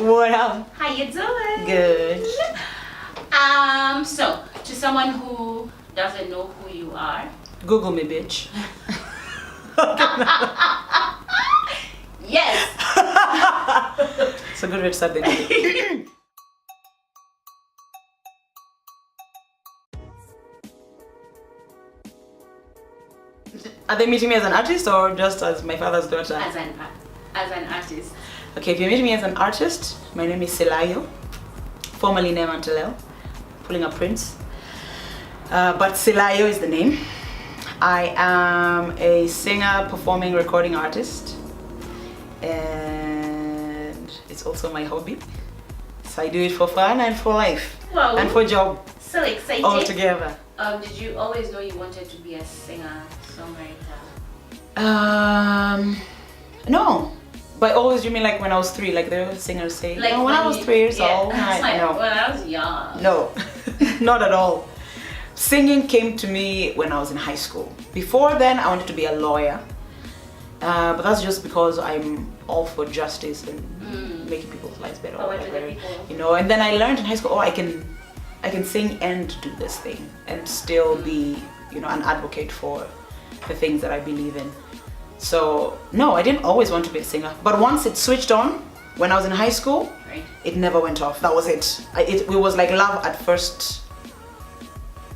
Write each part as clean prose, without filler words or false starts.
What up? How you doing? Good. So to someone who doesn't know who you are, Google me, bitch. yes. It's a good way to start the day. Are they meeting me as an artist or just as my father's daughter? As an artist. Okay, if you're meeting me as an artist, my name is Silayio, formerly named Antelel, pulling up Prince. But Silayio is the name. I am a singer, performing, recording artist, and it's also my hobby. So I do it for fun and for life. Wow. And for job. So exciting. All together. Did you always know you wanted to be a singer, songwriter? No. By always, you mean like when I was 3, like the singers say? Like no, when I was 3 years old. No. When I was young. No, not at all. Singing came to me when I was in high school. Before then, I wanted to be a lawyer. But that's just because I'm all for justice and making people's lives better. Or whatever, you know. And then I learned in high school, I can sing and do this thing and still be, you know, an advocate for the things that I believe in. So no, I didn't always want to be a singer. But once it switched on, when I was in high school, right, it never went off. That was it. It was like love at first.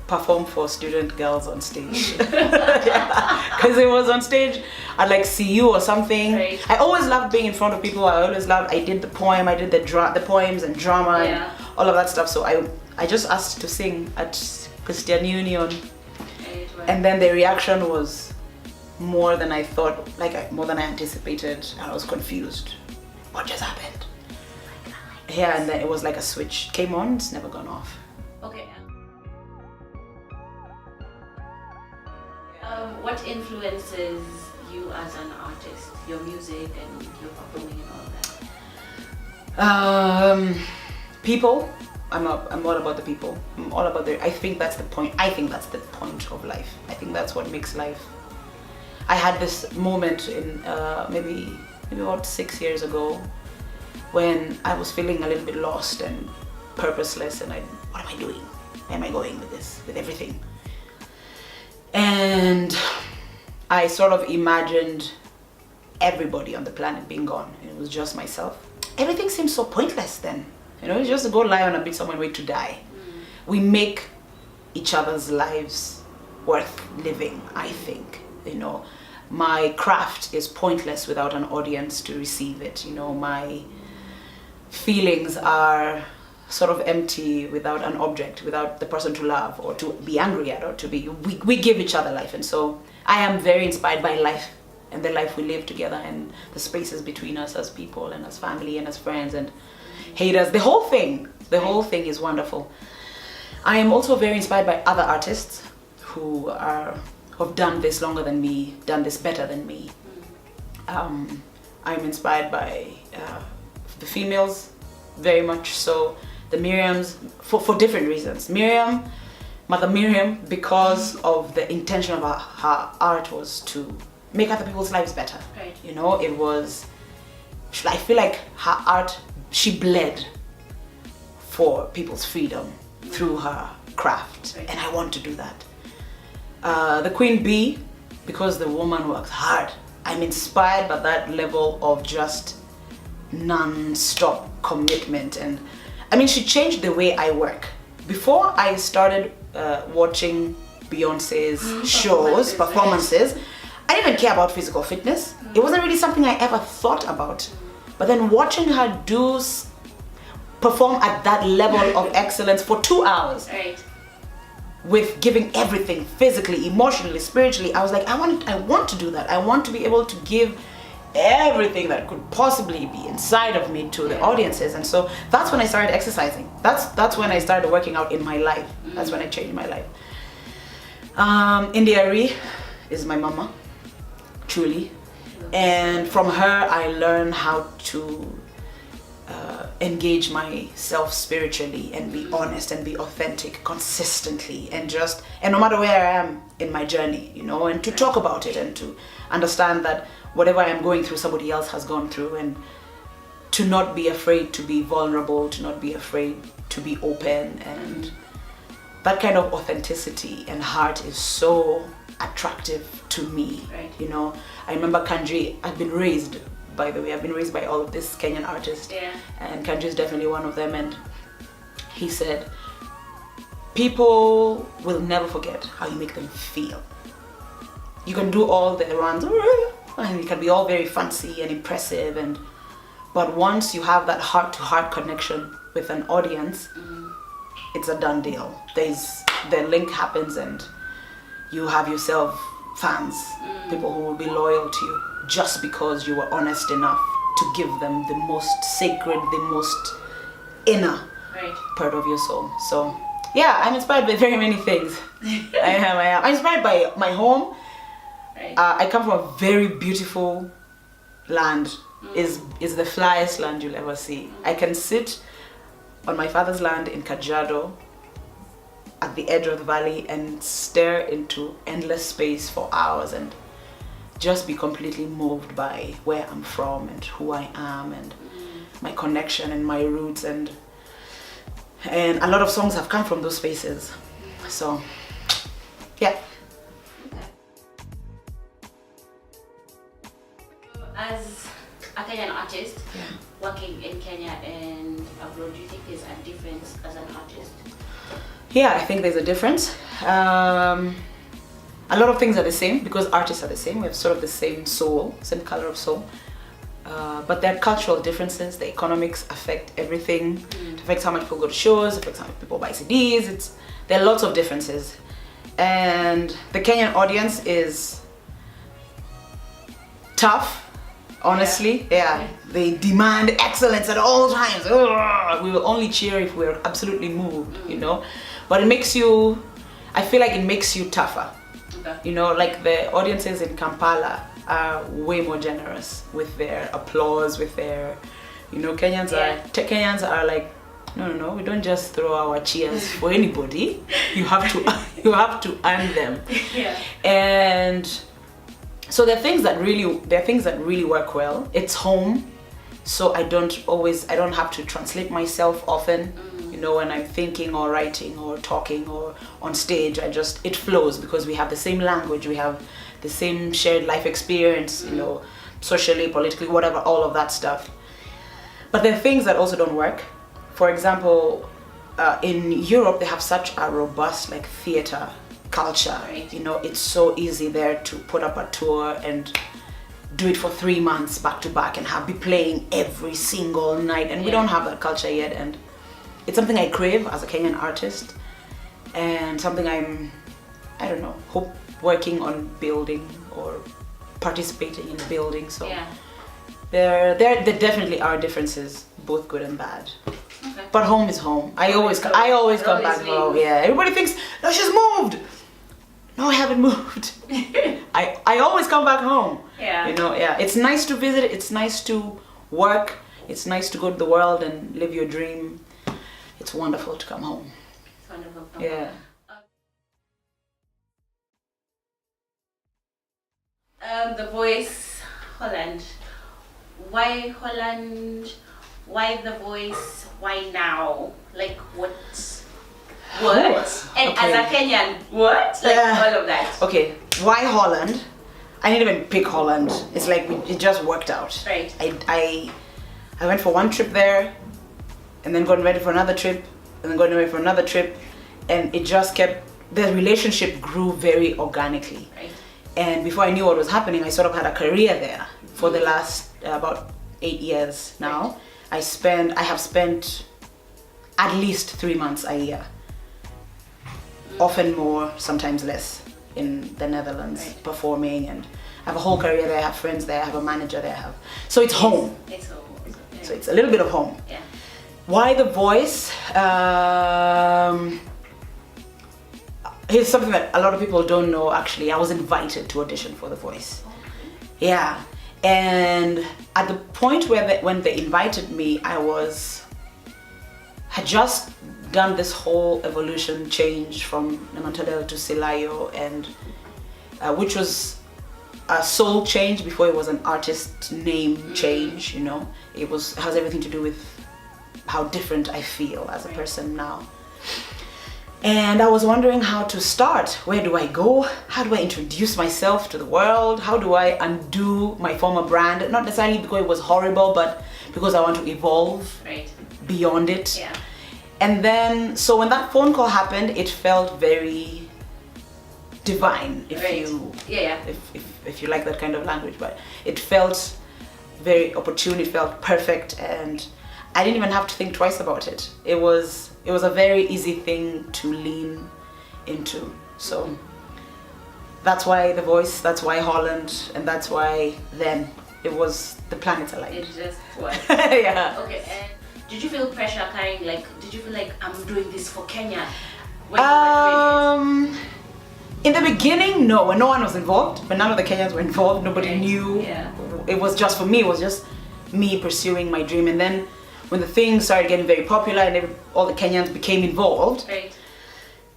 Perform for student girls on stage. Because it was on stage at like CU or something. Right. I always loved being in front of people. I did the poem, I did the poems and drama and all of that stuff. So I just asked to sing at Christian Union. And then the reaction was more than I thought, more than I anticipated, and I was confused. What just happened? Yeah, and then it was like a switch came on, it's never gone off. Okay. What influences you as an artist? Your music and your performing and all that? People. I'm all about the people. I'm all about I think that's the point. I think that's the point of life. I think that's what makes life. I had this moment in maybe about 6 years ago when I was feeling a little bit lost and purposeless, and what am I doing? Where am I going with this? With everything? And I sort of imagined everybody on the planet being gone, and it was just myself. Everything seemed so pointless then. You know, it's just to go lie on a beach somewhere and wait to die. We make each other's lives worth living, I think. You know, my craft is pointless without an audience to receive it. You know, my feelings are sort of empty without an object, without the person to love or to be angry at, or to be, we give each other life. And so I am very inspired by life and the life we live together and the spaces between us as people and as family and as friends and haters. The whole thing is wonderful. I am also very inspired by other artists who have done this longer than me, done this better than me. I'm inspired by the females, very much so. The Miriams, for different reasons. Mother Miriam, because of the intention of her art was to make other people's lives better. Right. You know, it was, I feel like her art, she bled for people's freedom through her craft. Right. And I want to do that. The Queen Bee, because the woman works hard. I'm inspired by that level of just non-stop commitment. And I mean, she changed the way I work. Before I started watching Beyonce's shows, performances, I didn't care about physical fitness. It wasn't really something I ever thought about. But then watching her perform at that level of excellence for 2 hours, right, with giving everything, physically, emotionally, spiritually, I was like, I want to do that. I want to be able to give everything that could possibly be inside of me to the audiences. And so that's when I started exercising. That's when I started working out in my life. That's when I changed my life. India Ree is my mama, truly. And from her I learned how to engage myself spiritually and be honest and be authentic consistently, and no matter where I am in my journey, you know, and to talk about it and to understand that whatever I'm going through, somebody else has gone through, and to not be afraid to be vulnerable, to not be afraid to be open, and that kind of authenticity and heart is so attractive to me. Right. You know, I remember Kanji. I've been raised, by the way, I've been raised by all of these Kenyan artists, and Kanji is definitely one of them. And he said, people will never forget how you make them feel. You can do all the runs, and it can be all very fancy and impressive, but once you have that heart-to-heart connection with an audience, it's a done deal. The link happens, and you have yourself fans, people who will be loyal to you just because you were honest enough to give them the most sacred, the most inner part of your soul. So yeah, I'm inspired by very many things. I am. I'm inspired by my home. I come from a very beautiful land. Is the flyest land you'll ever see. I can sit on my father's land in Kajiado at the edge of the valley and stare into endless space for hours and just be completely moved by where I'm from and who I am and my connection and my roots, and a lot of songs have come from those spaces. So yeah. As a Kenyan artist, working in Kenya and abroad, do you think there's a difference as an artist? Yeah, I think there's a difference. A lot of things are the same because artists are the same. We have sort of the same soul, same color of soul. But there are cultural differences. The economics affect everything. It affects how much people go to shows, it affects how much people buy CDs. There are lots of differences. And the Kenyan audience is tough. Honestly, they demand excellence at all times. We will only cheer if we're absolutely moved, you know. But it makes you, I feel like it makes you tougher. You know, like the audiences in Kampala are way more generous with their applause, with their, you know, Kenyans are like, no, we don't just throw our cheers for anybody. You have to earn them. And so there are things that really work well. It's home, so I don't have to translate myself often. You know, when I'm thinking or writing or talking or on stage, it flows because we have the same language, we have the same shared life experience, you know, socially, politically, whatever, all of that stuff. But there are things that also don't work. For example, in Europe, they have such a robust like theater culture. You know, it's so easy there to put up a tour and do it for 3 months back to back and be playing every single night, and we don't have that culture yet, and it's something I crave as a Kenyan artist, and something hope working on building or participating in building. So there definitely are differences, both good and bad. But home is home. I always come back home. Yeah, everybody thinks, no, she's moved. No, I haven't moved. I always come back home. You know, it's nice to visit, it's nice to work, it's nice to go to the world and live your dream. It's wonderful to come home. It's wonderful to come home. The Voice Holland. Why Holland? Why The Voice? Why now? Like what? And as a Kenyan, what? Like all of that. Okay, why Holland? I didn't even pick Holland. It's like it just worked out. Right. I went for one trip there, and then got ready for another trip, and then got ready for another trip, and it just kept, the relationship grew very organically. Right. And before I knew what was happening, I sort of had a career there for the last about 8 years now. Right. I have spent at least 3 months a year, often more, sometimes less, in the Netherlands performing, and I have a whole career there. I have friends there. I have a manager there. So it's home. It's home. So it's a little bit of home. Yeah. Why The Voice? Here's something that a lot of people don't know. Actually, I was invited to audition for The Voice. Yeah, and at the point when they invited me, I had just done this whole evolution change from Namantadel to Silayio, and which was a soul change before it was an artist name change, you know. It has everything to do with how different I feel as a person now. And I was wondering how to start. Where do I go? How do I introduce myself to the world? How do I undo my former brand? Not necessarily because it was horrible, but because I want to evolve beyond it. Yeah. And then, so when that phone call happened, it felt very divine, if you like that kind of language. But it felt very opportune. It felt perfect, and I didn't even have to think twice about it. It was a very easy thing to lean into. So that's why The Voice, that's why Holland, and that's why then it was the planets aligned. It just was. Yeah. Okay, and did you feel pressure carrying, did you feel like I'm doing this for Kenya? In the beginning, no, when no one was involved, when none of the Kenyans were involved, nobody knew. Yeah. It was just for me, it was just me pursuing my dream. And then when the thing started getting very popular and all the Kenyans became involved,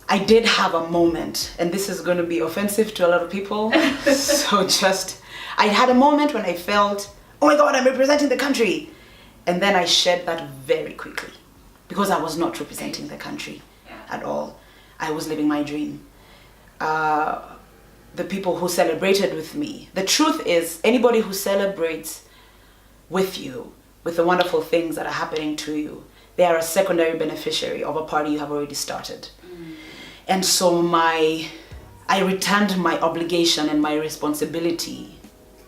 I did have a moment, and this is going to be offensive to a lot of people. I had a moment when I felt, oh my God, I'm representing the country. And then I shed that very quickly because I was not representing the country at all. I was living my dream. The people who celebrated with me, the truth is, anybody who celebrates with you, with the wonderful things that are happening to you, they are a secondary beneficiary of a party you have already started. And so I returned my obligation and my responsibility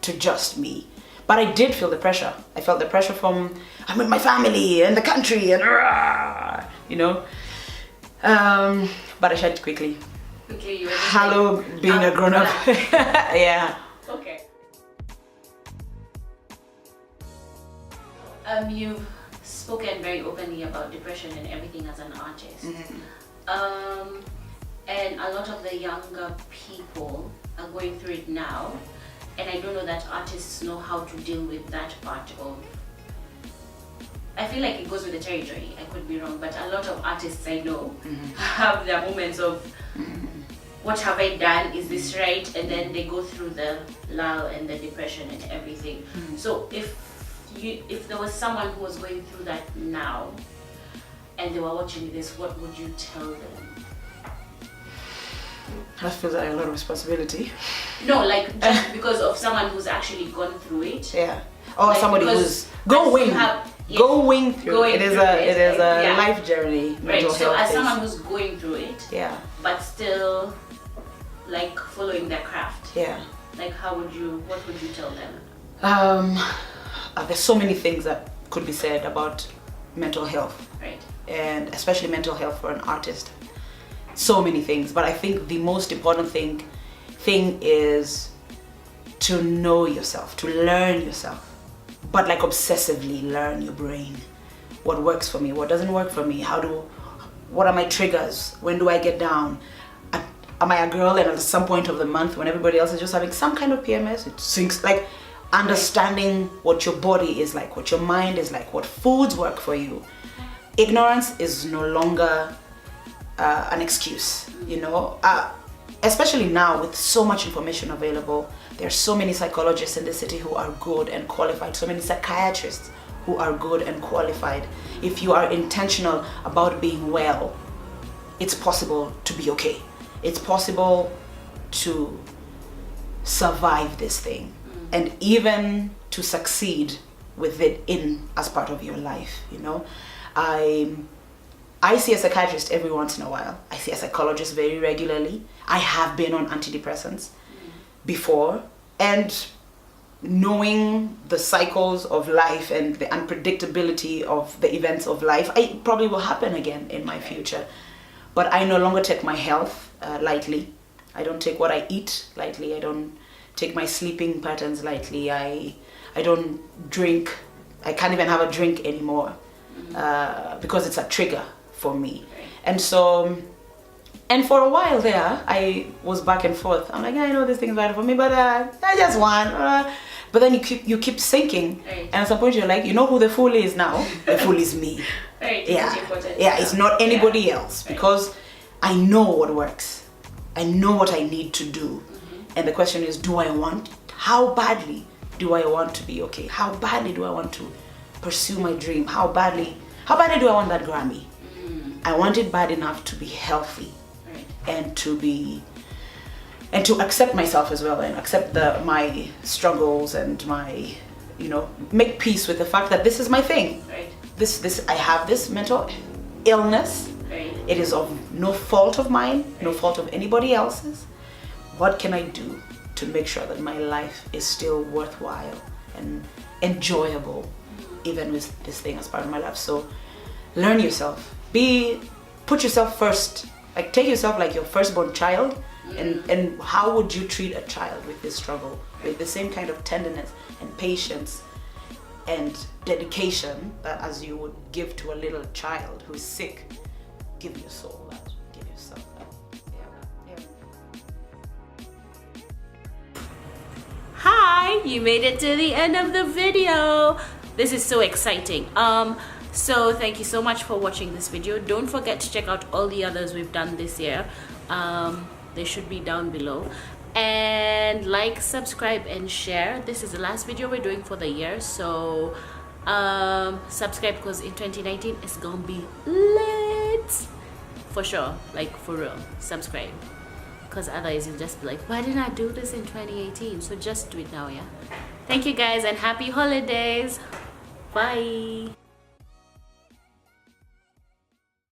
to just me. But I did feel the pressure. I felt the pressure from, I'm with my family and the country and, you know. But I shed quickly. Hello, being a grown-up. Yeah. Okay. You've spoken very openly about depression and everything as an artist. And a lot of the younger people are going through it now. And I don't know that artists know how to deal with that part of... I feel like it goes with the territory, I could be wrong, but a lot of artists I know have their moments of what have I done, is this right? And then they go through the lull and the depression and everything. So if there was someone who was going through that now and they were watching this, what would you tell them? That feels like a lot of responsibility. No, just because of someone who's actually gone through it. Yeah. Or somebody who's going through it. It is a life journey. Right. So as someone who's going through it. Yeah. But still, following their craft. Yeah. What would you tell them? There's so many things that could be said about mental health. Right. And especially mental health for an artist. So many things, but I think the most important thing is to know yourself, to learn yourself, but obsessively learn your brain. What works for me, what doesn't work for me, what are my triggers, when do I get down? Am I a girl and at some point of the month when everybody else is just having some kind of PMS, it sinks, understanding what your body is like, what your mind is like, what foods work for you. Ignorance is no longer an excuse, you know, especially now with so much information available. There are so many psychologists in the city who are good and qualified, so many psychiatrists who are good and qualified. If you are intentional about being well, it's possible to be okay. It's possible to survive this thing and even to succeed with it as part of your life, you know. I see a psychiatrist every once in a while. I see a psychologist very regularly. I have been on antidepressants before, and knowing the cycles of life and the unpredictability of the events of life, it probably will happen again in my future. But I no longer take my health lightly. I don't take what I eat lightly. I don't take my sleeping patterns lightly. I don't drink. I can't even have a drink anymore because it's a trigger for me. And so, and for a while there, I was back and forth. I'm like, I know this thing's bad for me, but I just want. But then you keep sinking, and at some point you're like, you know who the fool is now? The fool is me. It's not anybody else, because I know what works. I know what I need to do. And the question is, do I want How badly do I want to be okay? How badly do I want to pursue my dream? How badly do I want that Grammy? I want it bad enough to be healthy, Right. and to accept myself as well, and accept my struggles, and my, make peace with the fact that this is my thing. Right. This I have this mental illness. Right. It is of no fault of mine, no fault of anybody else's. What can I do to make sure that my life is still worthwhile and enjoyable, even with this thing as part of my life? So learn yourself. Put yourself first. Like, take yourself like your firstborn child, and how would you treat a child with this struggle, with the same kind of tenderness and patience and dedication that as you would give to a little child who's sick. Give your soul that. Give yourself that. Yeah. Hi, you made it to the end of the video. This is so exciting. So thank you so much for watching this video. Don't forget to check out all the others we've done this year. They should be down below. And like, subscribe, and share. This is the last video we're doing for the year, so subscribe, because in 2019 it's gonna be lit for sure. Like, for real, subscribe, because otherwise you'll just be like, why didn't I do this in 2018? So just do it now. Yeah, thank you guys, and happy holidays. Bye.